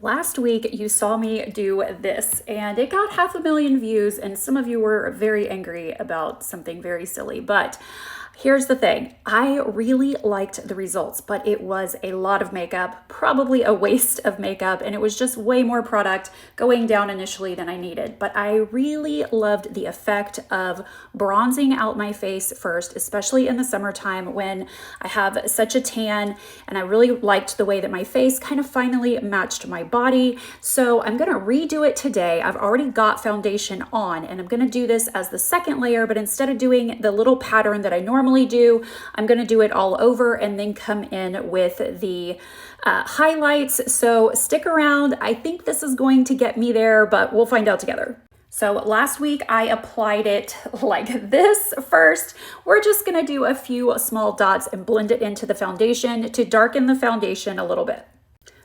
Last week you saw me do this and it got 500,000 views, and some of you were very angry about something very silly, but here's the thing. I really liked the results, but it was a lot of makeup, probably a waste of makeup, and it was just way more product going down initially than I needed. But I really loved the effect of bronzing out my face first, especially in the summertime when I have such a tan, and I really liked the way that my face kind of finally matched my body. So I'm gonna redo it today. I've already got foundation on, and I'm gonna do this as the second layer, but instead of doing the little pattern that I normally do, I'm going to do it all over and then come in with the highlights. So stick around. I think this is going to get me there, but we'll find out together. So last week I applied it like this first. We're just going to do a few small dots and blend it into the foundation to darken the foundation a little bit.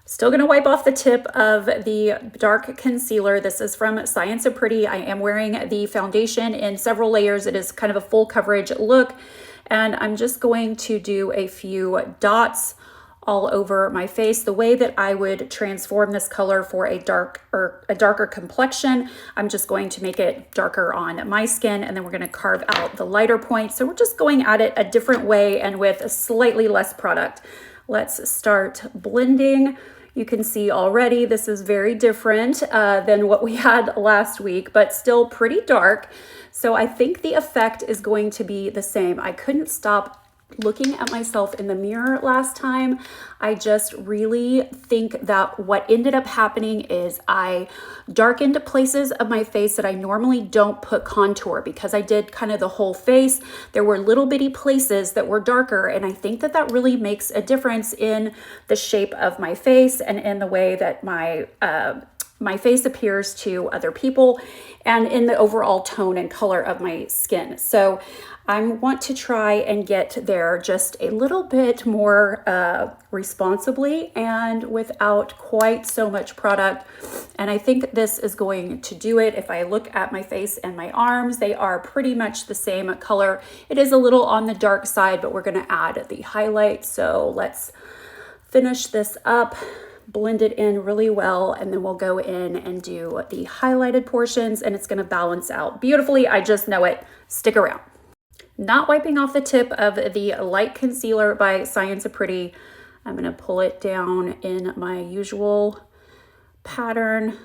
Still gonna wipe off the tip of the dark concealer. This is from Science of Pretty. I am wearing the foundation in several layers. It is kind of a full coverage look. And I'm just going to do a few dots all over my face. The way that I would transform this color for a darker complexion, I'm just going to make it darker on my skin, and then we're gonna carve out the lighter points. So we're just going at it a different way and with slightly less product. Let's start blending. You can see already this is very different than what we had last week, but still pretty dark. So I think the effect is going to be the same. I couldn't stop looking at myself in the mirror last time. I just really think that what ended up happening is I darkened places of my face that I normally don't put contour, because I did kind of the whole face. There were little bitty places that were darker, and I think that that really makes a difference in the shape of my face and in the way that my face appears to other people and in the overall tone and color of my skin. So I want to try and get there just a little bit more responsibly and without quite so much product. And I think this is going to do it. If I look at my face and my arms, they are pretty much the same color. It is a little on the dark side, but we're gonna add the highlight. So let's finish this up, blend it in really well, and then we'll go in and do the highlighted portions, and it's gonna balance out beautifully. I just know it. Stick around. Not wiping off the tip of the light concealer by Science of Pretty. I'm gonna pull it down in my usual pattern.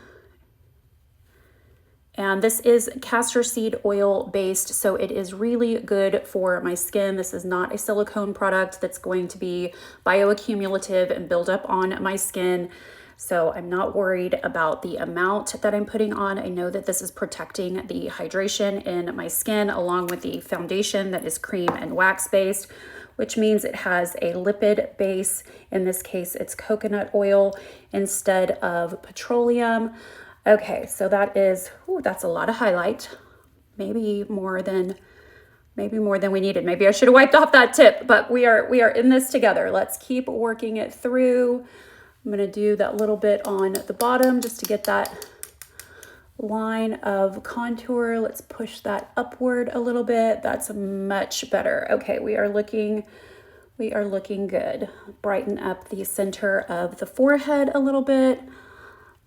And this is castor seed oil based, so it is really good for my skin. This is not a silicone product that's going to be bioaccumulative and build up on my skin. So I'm not worried about the amount that I'm putting on. I know that this is protecting the hydration in my skin, along with the foundation that is cream and wax based, which means it has a lipid base. In this case, it's coconut oil instead of petroleum. Okay, so that is, that's a lot of highlight. Maybe more than we needed. Maybe I should have wiped off that tip, but we are in this together. Let's keep working it through. I'm gonna do that little bit on the bottom just to get that line of contour. Let's push that upward a little bit. That's much better. Okay, we are looking good. Brighten up the center of the forehead a little bit.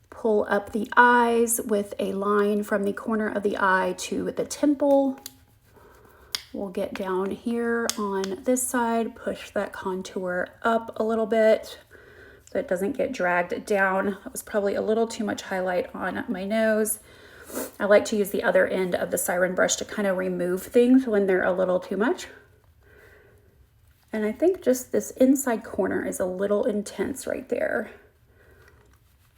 Pull up the eyes with a line from the corner of the eye to the temple. We'll get down here on this side, push that contour up a little bit so it doesn't get dragged down. That was probably a little too much highlight on my nose. I like to use the other end of the siren brush to kind of remove things when they're a little too much. And I think just this inside corner is a little intense right there.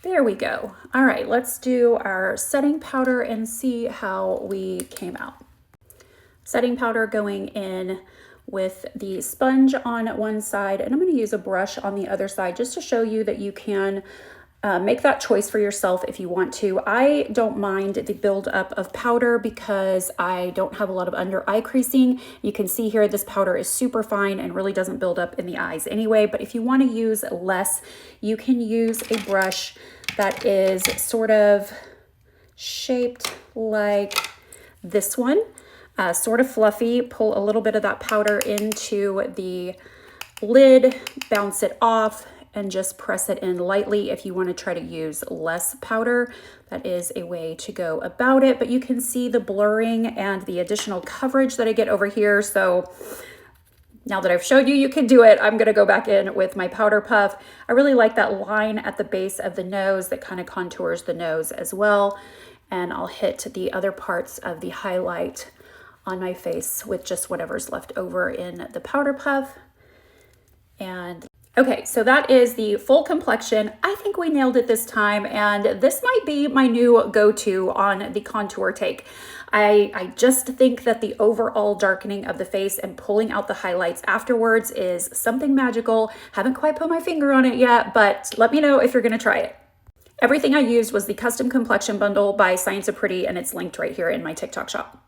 There we go. All right, let's do our setting powder and see how we came out. Setting powder going in with the sponge on one side, and I'm going to use a brush on the other side just to show you that you can make that choice for yourself if you want to. I don't mind the buildup of powder because I don't have a lot of under eye creasing. You can see here this powder is super fine and really doesn't build up in the eyes anyway, but if you want to use less, you can use a brush that is sort of shaped like this one, sort of fluffy. Pull a little bit of that powder into the lid, bounce it off, and just press it in lightly. If you want to try to use less powder, that is a way to go about it. But you can see the blurring and the additional coverage that I get over here. So now that I've showed you, you can do it. I'm gonna go back in with my powder puff. I really like that line at the base of the nose that kind of contours the nose as well. And I'll hit the other parts of the highlight on my face with just whatever's left over in the powder puff. And okay, so that is the full complexion. I think we nailed it this time, and this might be my new go-to on the contour take. I just think that the overall darkening of the face and pulling out the highlights afterwards is something magical. Haven't quite put my finger on it yet, but let me know if you're gonna try it. Everything I used was the custom complexion bundle by Science of Pretty, and it's linked right here in my TikTok shop.